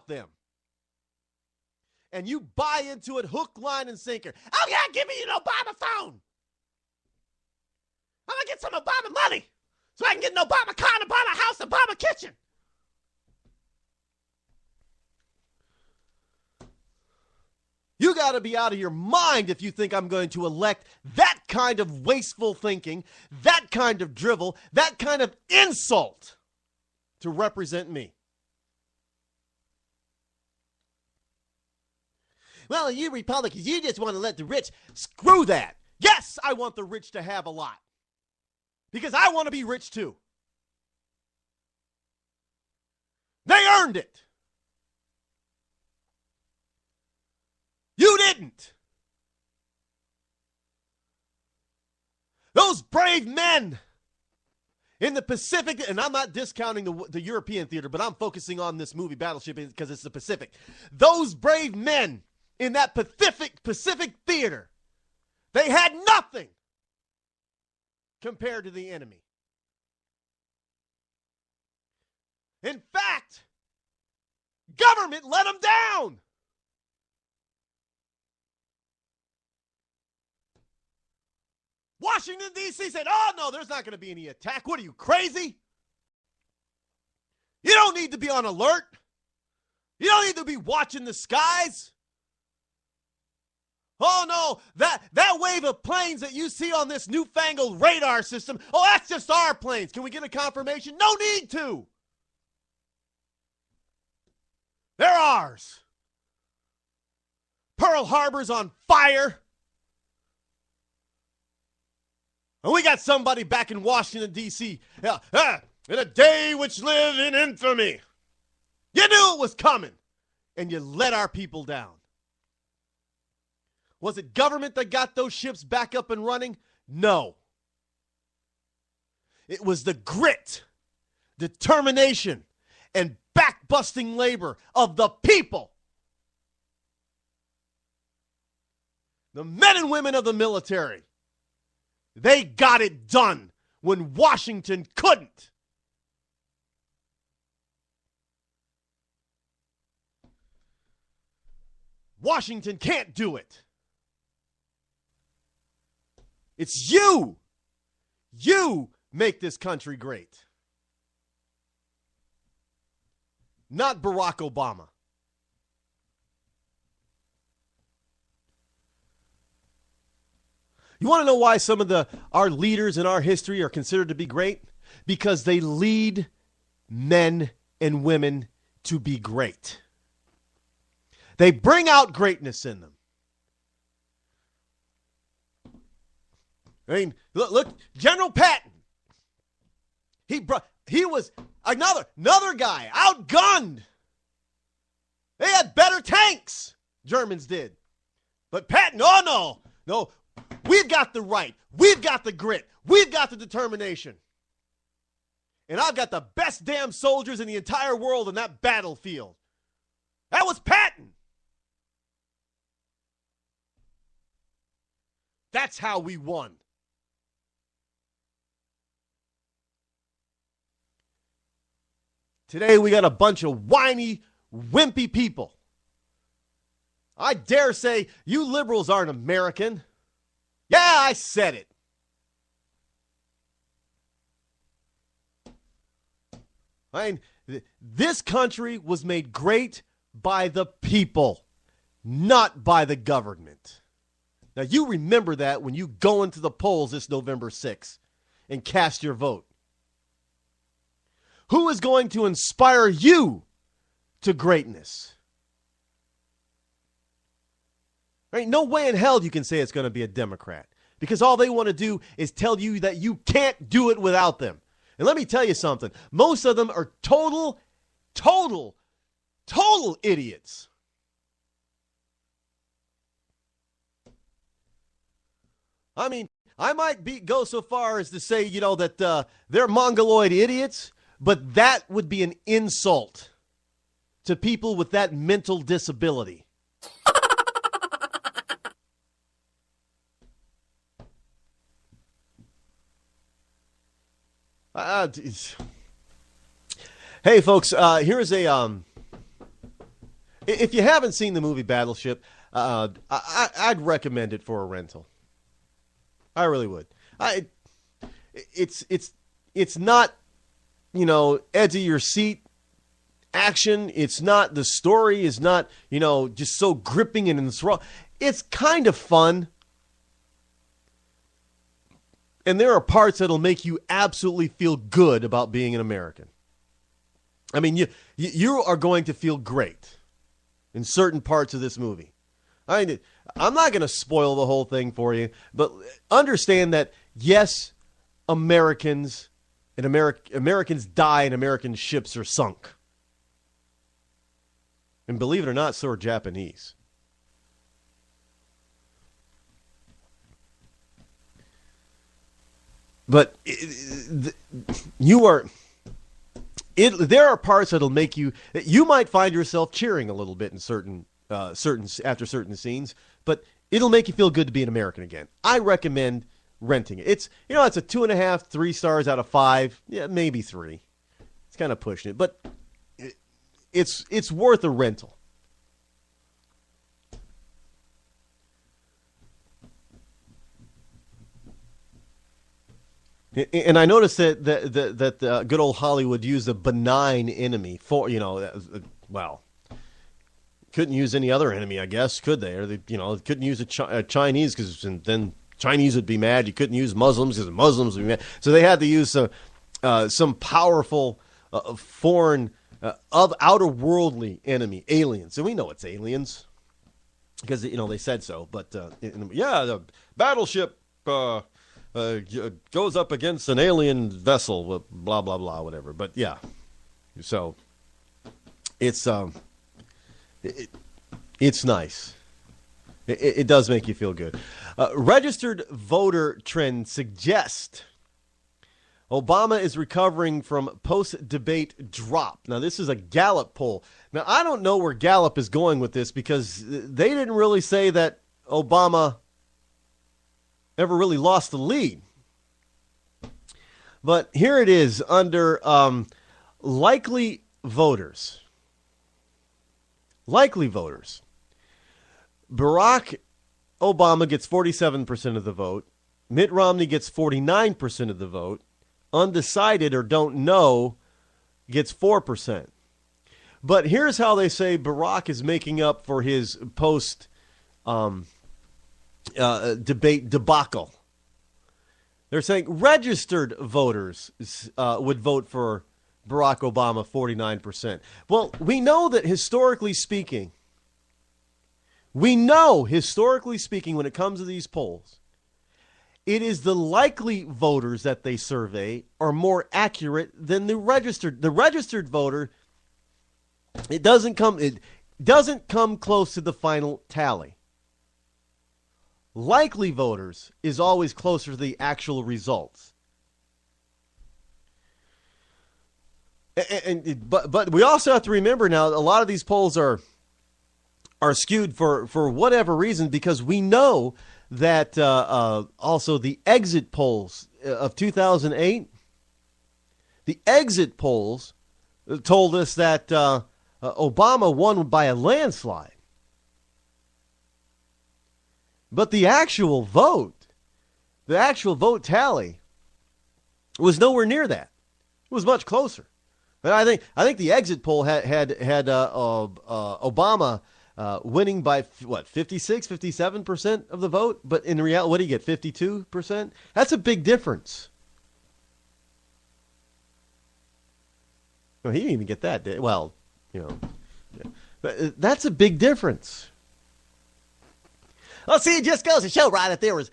them. And you buy into it hook, line, and sinker. Oh, yeah, give me an Obama phone. I'm going to get some Obama money so I can get an Obama car, an Obama house, an Obama kitchen. You got to be out of your mind if you think I'm going to elect that kind of wasteful thinking, that kind of drivel, that kind of insult to represent me. Well, you Republicans, you just want to let the rich. Screw that. Yes, I want the rich to have a lot. Because I want to be rich too. They earned it. You didn't. Those brave men in the Pacific, and I'm not discounting the European theater, but I'm focusing on this movie Battleship because it's the Pacific. Those brave men in that Pacific theater, they had nothing compared to the enemy. In fact, government let them down. Washington, D.C. said, oh, no, there's not going to be any attack. What are you, crazy? You don't need to be on alert. You don't need to be watching the skies. Oh, no, that wave of planes that you see on this newfangled radar system, oh, that's just our planes. Can we get a confirmation? No need to. They're ours. Pearl Harbor's on fire. And we got somebody back in Washington, D.C. In a day which live in infamy. You knew it was coming, and you let our people down. Was it government that got those ships back up and running? No. It was the grit, determination, and back-busting labor of the people. The men and women of the military. They got it done when Washington couldn't. Washington can't do it. It's you. You make this country great. Not Barack Obama. You want to know why some of our leaders in our history are considered to be great? Because they lead men and women to be great. They bring out greatness in them. I mean, look, General Patton. He was another guy, outgunned. They had better tanks, Germans did. But Patton, oh no. We've got the right. We've got the grit. We've got the determination. And I've got the best damn soldiers in the entire world in that battlefield. That was Patton. That's how we won. Today we got a bunch of whiny, wimpy people. I dare say you liberals aren't American. Yeah, I said it. I mean, this country was made great by the people, not by the government. Now, you remember that when you go into the polls this November 6th and cast your vote. Who is going to inspire you to greatness? Right? No way in hell you can say it's going to be a Democrat, because all they want to do is tell you that you can't do it without them. And let me tell you something. Most of them are total idiots. I mean, I might go so far as to say, that they're mongoloid idiots, but that would be an insult to people with that mental disability. Hey, folks, here's a If you haven't seen the movie Battleship, I'd recommend it for a rental. I really would. It's not, edge of your seat action. It's not, the story is not, just so gripping and enthralling. It's kind of fun. And there are parts that'll make you absolutely feel good about being an American. I mean, you are going to feel great in certain parts of this movie. I'm not going to spoil the whole thing for you, but understand that, yes, Americans die and American ships are sunk. And believe it or not, so are Japanese. But there are parts that'll make you might find yourself cheering a little bit in certain scenes, but it'll make you feel good to be an American again. I recommend renting it. It's a 2.5, 3 stars out of 5, yeah, maybe 3. It's kind of pushing it, but it's worth a rental. And I noticed that good old Hollywood used a benign enemy for, couldn't use any other enemy, I guess, could they? Or they couldn't use a Chinese, because then Chinese would be mad. You couldn't use Muslims because Muslims would be mad. So they had to use some powerful foreign, outer worldly enemy, aliens. And we know it's aliens because they said so. But the battleship goes up against an alien vessel, blah blah blah, whatever. But yeah, so it's it's nice. It does make you feel good. Registered voter trends suggest Obama is recovering from post-debate drop. Now, this is a Gallup poll. Now, I don't know where Gallup is going with this, because they didn't really say that Obama ever really lost the lead. But here it is under likely voters. Likely voters. Barack Obama gets 47% of the vote. Mitt Romney gets 49% of the vote. Undecided or don't know gets 4%. But here's how they say Barack is making up for his post debate debacle. They're saying registered voters would vote for Barack Obama 49%. Well, we know that historically speaking, when it comes to these polls, it is the likely voters that they survey are more accurate than the registered. The registered voter, it doesn't come close to the final tally. Likely voters is always closer to the actual results. But we also have to remember now, a lot of these polls are skewed for whatever reason, because we know that also the exit polls of 2008, the exit polls told us that Obama won by a landslide. But the actual vote tally was nowhere near that. It was much closer. And I think the exit poll had Obama winning by 56, 57% of the vote. But in reality, what do you get? 52%? That's a big difference. Well, he didn't even get that. Well, but that's a big difference. Well, see, it just goes to show, Rod, that there was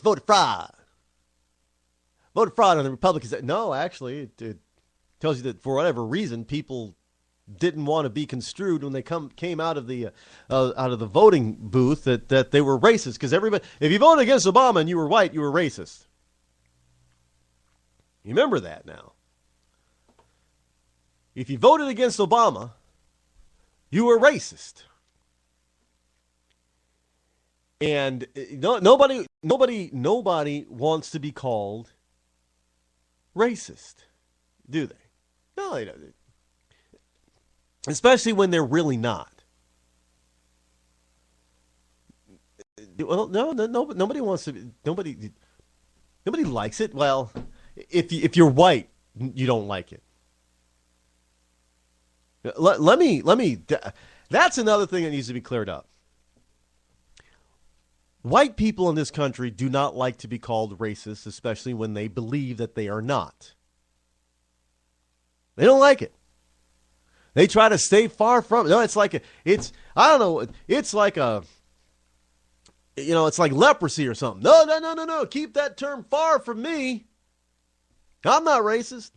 voter fraud. Voter fraud on the Republicans. No, actually, it tells you that for whatever reason, people didn't want to be construed when they came out of the voting booth that they were racist. Because everybody, if you voted against Obama and you were white, you were racist. You remember that now. If you voted against Obama, you were racist. And nobody wants to be called racist, do they? No, they don't. especially when they're really not. Well, no, nobody wants to. Nobody likes it. Well, if you're white, you don't like it. Let me. That's another thing that needs to be cleared up. White people in this country do not like to be called racist, especially when they believe that they are not. They don't like it. They try to stay far from it. No, it's like it's like leprosy or something. No. Keep that term far from me. I'm not racist.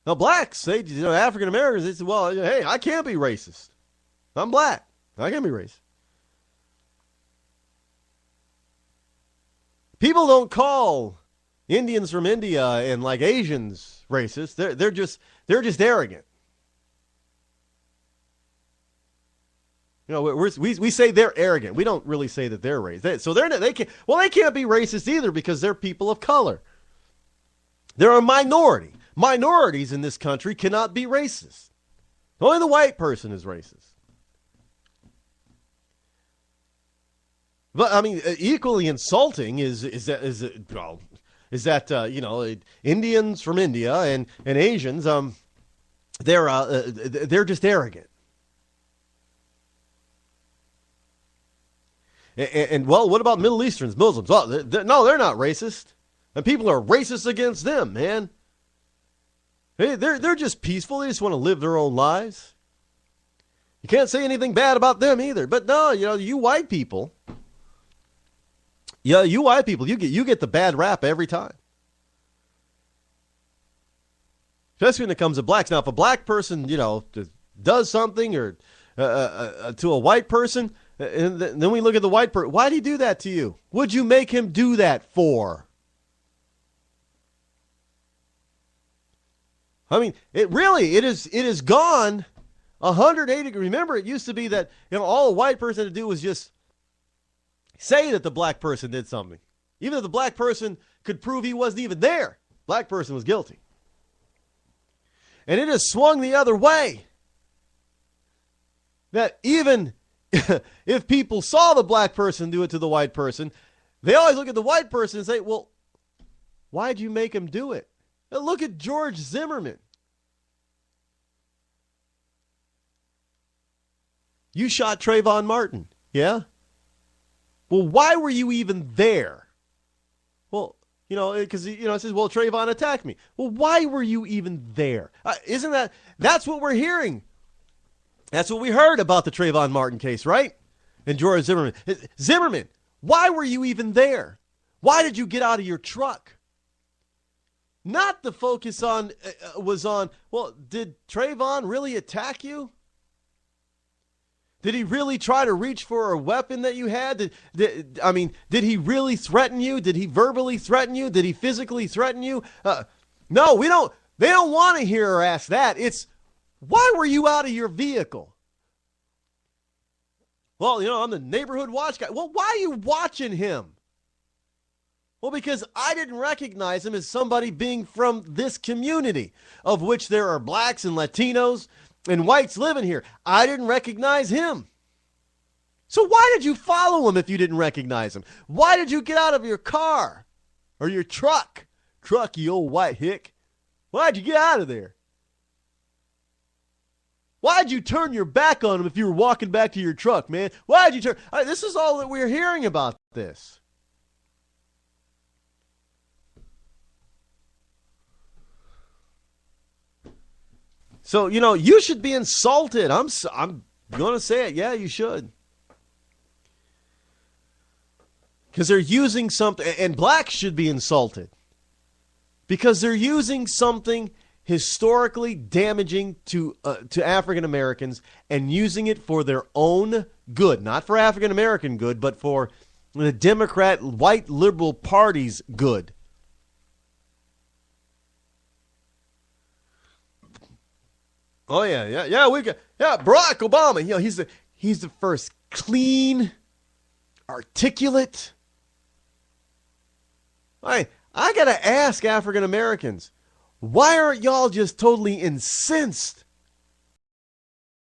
Now, blacks, African Americans, they say, well, hey, I can't be racist. I'm black. I can't be racist. People don't call Indians from India and like Asians racist. They're just arrogant. We say they're arrogant. We don't really say that they're racist. They can't be racist either because they're people of color. They're a minority. Minorities in this country cannot be racist. Only the white person is racist. But I mean, equally insulting is that Indians from India and Asians they're just arrogant. And well, what about Middle Easterns, Muslims? Well, they're not racist, and people are racist against them, man. Hey, they're just peaceful. They just want to live their own lives. You can't say anything bad about them either. But no, you white people. Yeah, you white people, you get the bad rap every time. Especially when it comes to blacks. Now, if a black person, does something or to a white person, and then we look at the white person. Why did he do that to you? What'd you make him do that for? I mean, it is gone 180. Remember, it used to be that all a white person had to do was just say that the black person did something. Even if the black person could prove he wasn't even there, black person was guilty. And it has swung the other way. That even if people saw the black person do it to the white person, they always look at the white person and say, well, why'd you make him do it? Now look at George Zimmerman. You shot Trayvon Martin, yeah? Well, why were you even there? Well, because it says, well, Trayvon attacked me. Well, why were you even there? That's what we're hearing. That's what we heard about the Trayvon Martin case, right? And George Zimmerman. Zimmerman, why were you even there? Why did you get out of your truck? Not the focus was on, well, did Trayvon really attack you? Did he really try to reach for a weapon that you had? Did he really threaten you? Did he verbally threaten you? Did he physically threaten you? No, we don't. They don't want to hear or ask that. It's, why were you out of your vehicle? Well, I'm the neighborhood watch guy. Well, why are you watching him? Well, because I didn't recognize him as somebody being from this community, of which there are blacks and Latinos and whites living here. I didn't recognize him. So why did you follow him if you didn't recognize him? Why did you get out of your car or your truck? Truck, you old white hick. Why'd you get out of there? Why'd you turn your back on him if you were walking back to your truck, man? Why'd you turn? This is all that we're hearing about this. So, you should be insulted. I'm going to say it. Yeah, you should. Because they're using something, and blacks should be insulted. Because they're using something historically damaging to African Americans and using it for their own good. Not for African American good, but for the Democrat, white liberal party's good. Oh yeah, Barack Obama. He's the first clean, articulate. I gotta ask African Americans, Why aren't y'all just totally incensed